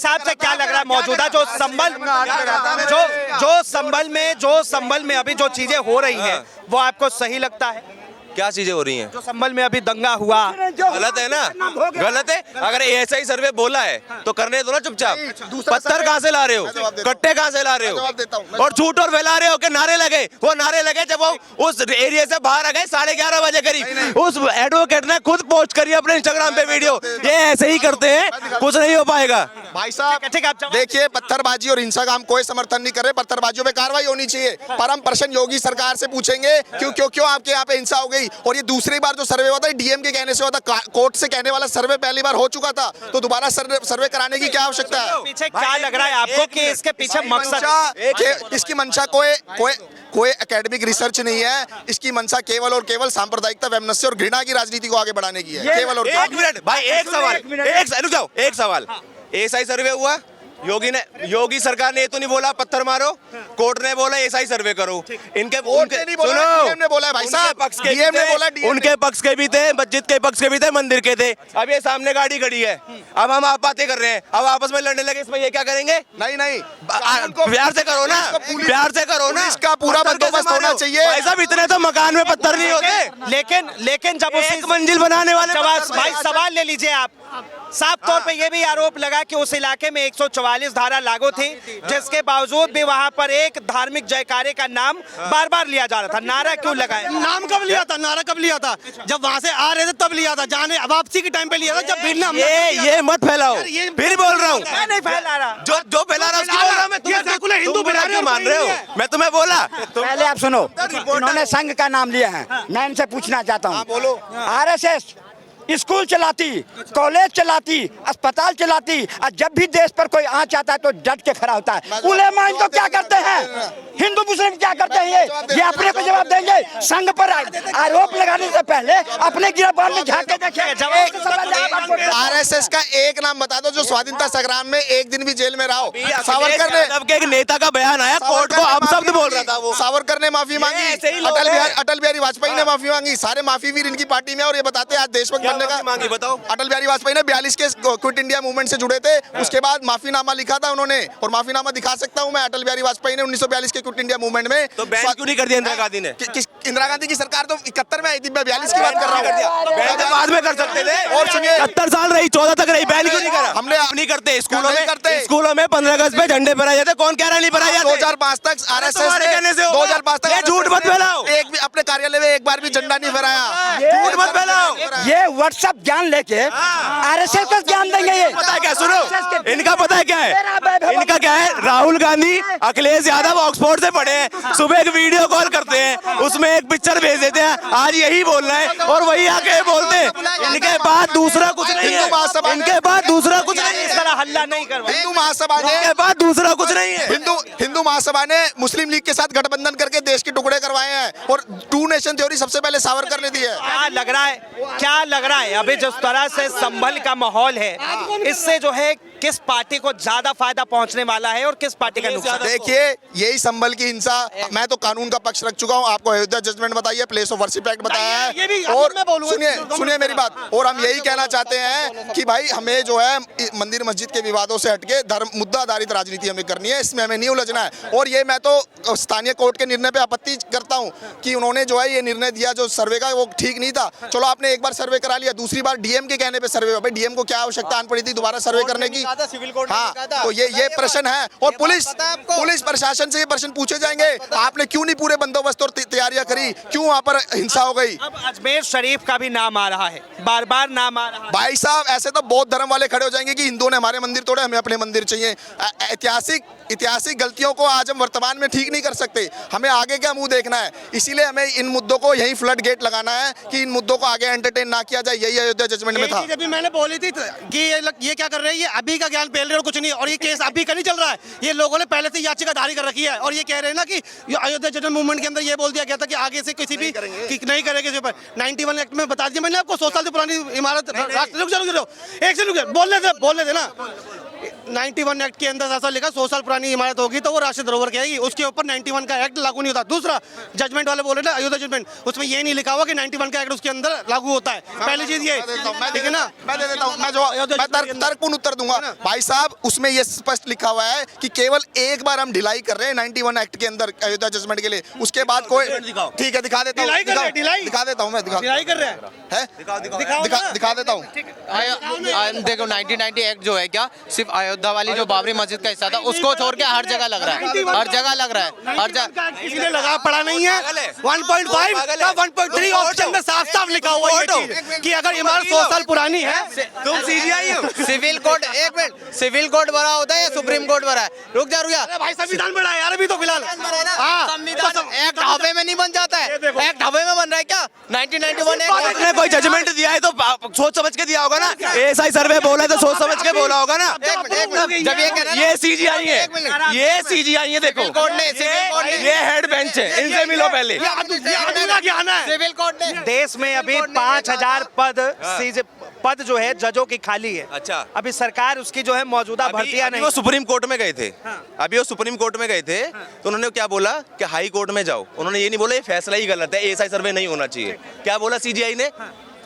साहब से क्या लग रहा है मौजूदा जो संभल में अभी जो चीजें हो रही हैं वो आपको सही लगता है? क्या चीजें हो रही हैं? जो संभल में अभी दंगा हुआ गलत है ना, गलत है। अगर ऐसा ही सर्वे बोला है तो करने दो ना चुपचाप। पत्थर कहाँ से ला रहे हो, कट्टे कहाँ से ला रहे हो, और झूठ और फैला रहे हो कि नारे लगे। वो नारे लगे जब वो उस एरिया से बाहर आ गए 11:30 बजे करीब। उस एडवोकेट ने खुद पोस्ट करी अपने इंस्टाग्राम पे वीडियो। ये ऐसे ही करते हैं, कुछ नहीं हो पाएगा। भाई साहब देखिए, पत्थरबाजी और हिंसा का हम कोई समर्थन नहीं कर रहे। पत्थरबाजियों पे कार्रवाई होनी चाहिए, पर हम प्रश्न योगी सरकार से पूछेंगे क्यों आपके यहाँ पे हिंसा हो गई। और ये दूसरी बार जो सर्वे हुआ था डीएम के कहने से हुआ था, कोर्ट से कहने वाला सर्वे पहली बार हो चुका था, तो दोबारा सर्वे कराने की क्या आवश्यकता है? पीछे क्या लग रहा है आपको कि इसके पीछे मकसद? इसकी मंशा कोई एकेडमिक रिसर्च नहीं है। इसकी मंशा केवल और केवल सांप्रदायिकता, वैमनस्य और घृणा की राजनीति को आगे बढ़ाने की है, केवल और केवल। एक मिनट भाई, एक सवाल। ऐसा ही सर्वे हुआ, योगी सरकार ने ये तो नहीं बोला पत्थर मारो, कोर्ट ने बोला ऐसा ही सर्वे करो। उनके पक्ष के भी थे, मस्जिद के पक्ष के भी थे, मंदिर के थे। अब ये सामने गाड़ी खड़ी है, अब हम आप बातें कर रहे हैं, अब आपस में लड़ने लगे, इसमें ये क्या करेंगे? नहीं, प्यार से करो ना, प्यार से करो ना। इसका पूरा बंदोबस्त होना चाहिए। ऐसा इतने तो मकान में पत्थर नहीं होते, लेकिन जब एक मंजिल बनाने वाले भाई सवाल ले लीजिए आप। साफ तौर पे ये भी आरोप लगा कि उस इलाके में 144 धारा लागू थी, जिसके बावजूद भी वहां पर एक धार्मिक जयकारे का नाम बार बार लिया जा रहा था। नारा क्यों लगाए? नाम कब लिया था, नारा कब लिया था? जब वहां से आ रहे थे तब लिया था, जाने वापसी के टाइम पे लिया था, जब भीड़ ने ये मत फैलाओ। फिर बोल रहा हूँ, मैं नहीं फैला रहा, जो फैला रहा है उसकी बोल रहा हूं मैं। तुम्हें हिंदू क्यों मान रहे हो? मैं तुम्हें बोला। पहले आप सुनो, उन्होंने संघ का नाम लिया है, मैं इनसे पूछना चाहता हूँ। बोलो। आरएसएस स्कूल चलाती, कॉलेज चलाती, अस्पताल चलाती, और जब भी देश पर कोई आँच आता है तो डट के खड़ा होता है। उलेमा इनको क्या करते हैं? हिंदू मुस्लिम क्या करते हैं? ये अपने को जवाब देंगे। संघ पर आरोप लगाने से पहले अपने गिरफ्तार में झांक के देखें। आरएसएस का एक नाम बता दो जो स्वाधीनता संग्राम में एक दिन भी जेल में रहा हो। सावरकर ने, एक नेता का बयान आया, कोर्ट को अपशब्द बोल रहा था वो। सावरकर ने माफी मांगी, अटल बिहारी वाजपेयी ने माफी मांगी, सारे माफी वीर इनकी पार्टी में। और ये बताते हैं आज देशभक्त बनने का मांगी, बताओ। अटल बिहारी वाजपेयी ने 42 के क्विट इंडिया मूवमेंट से जुड़े थे, उसके बाद माफीनामा लिखा था उन्होंने, और माफीनामा दिखा सकता हूं मैं। अटल बिहारी वाजपेयी ने 1942 के क्विट इंडिया मूवमेंट में तो बैन क्यों नहीं कर दिया इंदिरा गांधी ने? इंदिरा गांधी की सरकार तो 71 में आई थी, मैं 42 की बात कर रहा हूँ। बैन तो बाद में कर सकते थे। और सुनिए, 70 साल रही, 14 तक रही, बैन क्यों नहीं करा? हमने नहीं करते। स्कूलों में 15 अगस्त पे झंडे फहराए जाते, कौन कह रहा नहीं फहराए जाते? 2005 तक आरएसएस ने 2005 तक झूठ मत फैलाओ। एक भी अपने कार्यालय में एक बार भी झंडा नहीं फहराया। झूठ मत फैलाओ। ये व्हाट्सएप ज्ञान लेके आरएसएस को ज्ञान देंगे। ये पता है क्या? सुनो, इनका पता है क्या है? इनका क्या है? राहुल गांधी, अखिलेश यादव ऑक्सफोर्ड से पढ़े हैं, सुबह एक वीडियो कॉल करते हैं, उसमें एक पिक्चर भेज देते हैं, आज यही बोलना है, और वही आके बोलते हैं। इनके बाद दूसरा कुछ नहीं है, इनके बाद दूसरा कुछ नहीं है। इस तरह हल्ला नहीं करवा। हिंदू महासभा ने, इनके बाद दूसरा कुछ नहीं है। हिंदू महासभा ने मुस्लिम लीग के साथ गठबंधन करके देश के टुकड़े करवाए हैं, और टू नेशन थ्योरी सबसे पहले सावरकर ने दी है। क्या लग रहा है अभी जिस तरह से संभल का माहौल है, इससे जो है किस पार्टी को ज्यादा फायदा पहुंचने वाला है और किस पार्टी का नुकसान? देखिए, यही संभल की हिंसा, मैं तो कानून का पक्ष रख चुका हूं, आपको अयोध्या जजमेंट बताइए, प्लेस ऑफ वर्शिप एक्ट बताया है, और सुनिए मेरी बात, और हम यही कहना चाहते हैं कि भाई हमें जो है मंदिर मस्जिद के विवादों से हटके धर्म मुद्दा आधारित राजनीति हमें करनी है, इसमें हमें नहीं उलझना है। और ये मैं तो स्थानीय कोर्ट के निर्णय पे आपत्ति करता हूँ कि उन्होंने जो है ये निर्णय दिया जो सर्वे का, वो ठीक नहीं था। चलो आपने एक बार सर्वे करा लिया, दूसरी बार डीएम के कहने पे सर्वे, भाई डीएम को क्या आवश्यकता आन पड़ी थी दोबारा सर्वे करने की? हाँ, तो ये प्रश्न है, और पुलिस प्रशासन से ये प्रश्न पूछे जाएंगे, आपने क्यों नहीं पूरे बंदोबस्त और तैयारियां करी, क्यों वहाँ पर हिंसा हो गई? अब अजमेर शरीफ का भी नाम आ रहा है, बार बार नाम आ रहा है। भाई साहब, ऐसे तो बौद्ध धर्म वाले खड़े हो जाएंगे कि हिंदुओं ने हमारे मंदिर तोड़े, हमें अपने मंदिर चाहिए। ऐतिहासिक गलतियों को आज हम वर्तमान में ठीक नहीं कर सकते, हमें आगे का मुंह देखना है। इसीलिए हमें इन मुद्दों को यही फ्लड गेट लगाना है कि इन मुद्दों को आगे एंटरटेन ना किया जाए। यही अयोध्या जजमेंट में था। अभी मैंने बोली थी कि ये क्या कर रहे हैं, ये अभी का ज्ञान फैल रहे हो, कुछ नहीं। और ये केस अभी का नहीं चल रहा है, ये लोगों ने पहले से याचिका दायर कर रखी है, और ये कह रहे हैं ना कि अयोध्या जजमेंट मूवमेंट के अंदर ये बोल दिया गया था कि आगे से किसी भी नहीं करेंगे। 91 एक्ट में बता दिया मैंने आपको, 100 साल से पुरानी इमारत। रुक जाओ, एक से बोलने दे ना। 91 एक्ट के अंदर ऐसा लिखा 100 साल पुरानी इमारत होगी तो वो राष्ट्रीय धरोहर कहेगी, उसके ऊपर 91 का एक्ट लागू नहीं होता। दूसरा जजमेंट वाले बोल रहे थे अयोध्या जजमेंट, उसमें ये नहीं लिखा हुआ कि 91 का एक्ट उसके अंदर लागू होता है। पहली चीज ये, ठीक है ना। मैं दे देता हूं, मैं तर्कपूर्ण उत्तर दूंगा भाई साहब। उसमें ये स्पष्ट लिखा हुआ है कि केवल एक बार हम ढिलाई कर रहे हैं 91 एक्ट के अंदर अयोध्या जजमेंट के लिए, उसके बाद कोई ठीक है दिखा देता हूँ, दिखा देता हूँ मैं, ढिलाई कर रहे हैं, दिखा देता हूँ। देखो 1990 एक्ट जो है क्या सिर्फ अयोध्या वाली जो बाबरी मस्जिद का हिस्सा था उसको छोड़ के हर जगह लग रहा है, हर जगह लग रहा है, हर जगह किसी ने लगा पड़ा नहीं है। 1.5 का 1.3 ऑप्शन में साफ साफ लिखा हुआ है ये चीज कि अगर इमारत 100 साल पुरानी है। तुम सीजीआई हो। सिविल कोड, एक मिनट, सिविल कोड बड़ा होता है या सुप्रीम कोर्ट बड़ा है? रुक जा अरे भाई संविधान बड़ा है यार अभी तो फिलहाल। एक्ट हवे में नहीं बन जाता है, एक्ट हवे में बन रहा है क्या? 1991 कोर्ट ने कोई जजमेंट दिया है तो सोच समझ के दिया होगा ना। एएसआई सर्वे बोला है तो सोच समझ के बोला होगा ना। जब ये सीजीआई है, ये सीजीआई है, देखो कोर्ट ने, सिविल कोर्ट ने, ये हेड बेंच है, इनसे मिलो पहले। सिविल कोर्ट ने देश में अभी 5000 पद जो है जजों की खाली है। अच्छा। अभी सरकार उसकी जो है मौजूदा भर्तियां अभी नहीं। वो सुप्रीम कोर्ट में गए थे, अभी वो सुप्रीम कोर्ट में गए थे तो उन्होंने क्या बोला कि हाई कोर्ट में जाओ। उन्होंने ये नहीं बोला ये फैसला ही गलत है, एएसआई सर्वे नहीं होना चाहिए। क्या बोला सीजीआई ने?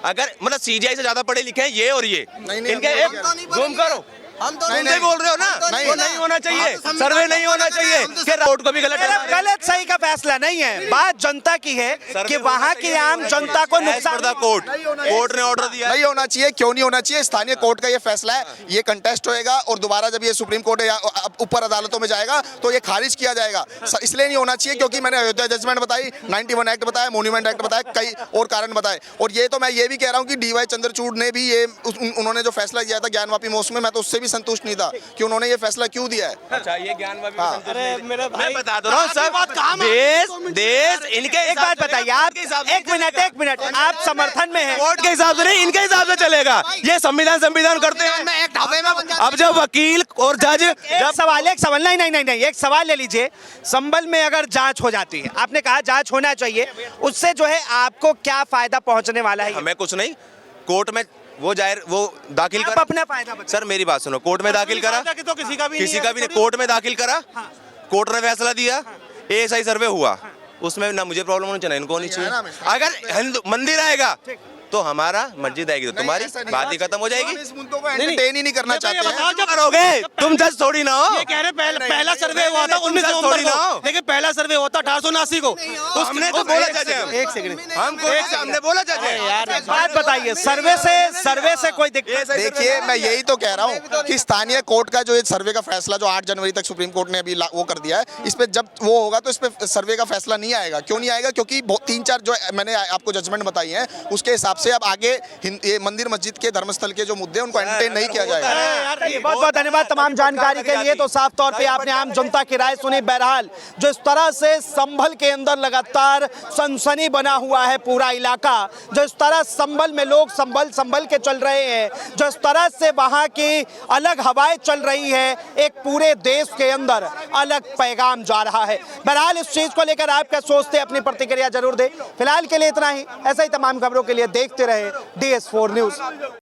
अगर मतलब सीजीआई से ज्यादा पढ़े लिखे हैं ये और ये, इनके जूम करो, हम तो नहीं बोल रहे हो ना, वो नहीं होना चाहिए, सर्वे नहीं होना चाहिए। कोर्ट को भी गलत सही का फैसला नहीं है, बात जनता की है कि वहाँ की आम जनता को नुकसान। कोर्ट ने ऑर्डर दिया नहीं होना चाहिए, क्यों नहीं होना चाहिए? स्थानीय कोर्ट का ये फैसला है, ये कंटेस्ट होएगा और दोबारा जब ये सुप्रीम कोर्ट या ऊपर अदालतों में जाएगा तो ये खारिज किया जाएगा। इसलिए नहीं होना चाहिए क्योंकि मैंने अयोध्या जजमेंट बताई, 91 एक्ट बताया, मोन्यूमेंट एक्ट बताया, कई और कारण बताए। और ये तो मैं ये भी कह रहा हूँ कि डीवाई चंद्रचूड़ ने भी ये उन्होंने जो फैसला किया था ज्ञानवापी मौसम में, मैं तो उससे भी संतुष्ट नहीं था कि उन्होंने ये फैसला क्यों दिया है। अच्छा, ये ज्ञानवापी हाँ। मैं बता दो रहा हूँ सब देश इनके एक बात बताइए आप, एक मिनट, आप समर्थन में हैं? कोर्ट के हिसाब से नहीं, इनके हिसाब से चलेगा। ये संविधान करते हैं। एक्ट हवे में बन जाता अब जब वकील और जज एक सवाल नहीं, एक सवाल ले लीजिए। संभल में अगर जांच हो जाती है, आपने कहा जांच होना चाहिए, उससे जो है आपको क्या फायदा पहुंचने वाला है? हमें कुछ नहीं, कोर्ट में वो दाखिल आप करा। अपना फायदा बताइए। सर मेरी बात सुनो, कोर्ट में दाखिल करा, तो किसी का भी नहीं, कोर्ट में दाखिल करा, कोर्ट ने फैसला दिया, एएसआई सर्वे हुआ, उसमें ना मुझे प्रॉब्लम होनी चाहिए, इनको होनी चाहिए। अगर हिंदू मंदिर आएगा तो हमारा मस्जिद आएगी तो तुम्हारी बात ही खत्म हो जाएगी। इस मुद्दों को एंटरटेन ही नहीं करना चाहते हैं। जब करोगे तुम जज थोड़ी ना हो। ये कह रहे पहला सर्वे हुआ था 19 नवंबर को, लेकिन पहला सर्वे हुआ था 1879 को। हमने तो बोला जज है, एक सेकंड, हमने बोला जज है यार बात बताइए, सर्वे से कोई दिक्कत? देखिए मैं यही तो कह रहा हूँ कि स्थानीय कोर्ट का जो ये सर्वे का फैसला जो 8 जनवरी तक सुप्रीम कोर्ट ने अभी वो कर दिया है, इस पे जब वो होगा तो इस पे सर्वे का फैसला नहीं आएगा। क्यों नहीं आएगा? क्योंकि 3-4 जो मैंने आपको जजमेंट बताई है उसके हिसाब से अब आगे ये मंदिर मस्जिद के धर्मस्थल के जो मुद्दे हैं उनको एंटरटेन नहीं किया जाएगा। बहुत बहुत धन्यवाद तमाम जानकारी के लिए। तो साफ तौर पे आपने आम जनता की राय सुनी। बहरहाल जो इस तरह से संभल के अंदर लगातार सनसनी बना हुआ है पूरा इलाका, जो इस तरह संभल में लोग संभल के चल रहे हैं, जो इस तरह से वहाँ की अलग हवाएं चल रही है, एक पूरे देश के अंदर अलग पैगाम जा रहा है। बहरहाल इस चीज को लेकर आप क्या सोचते हैं, अपनी प्रतिक्रिया जरूर दें। फिलहाल के लिए इतना ही। ऐसा ही तमाम खबरों के लिए देखते रहे DS4 न्यूज।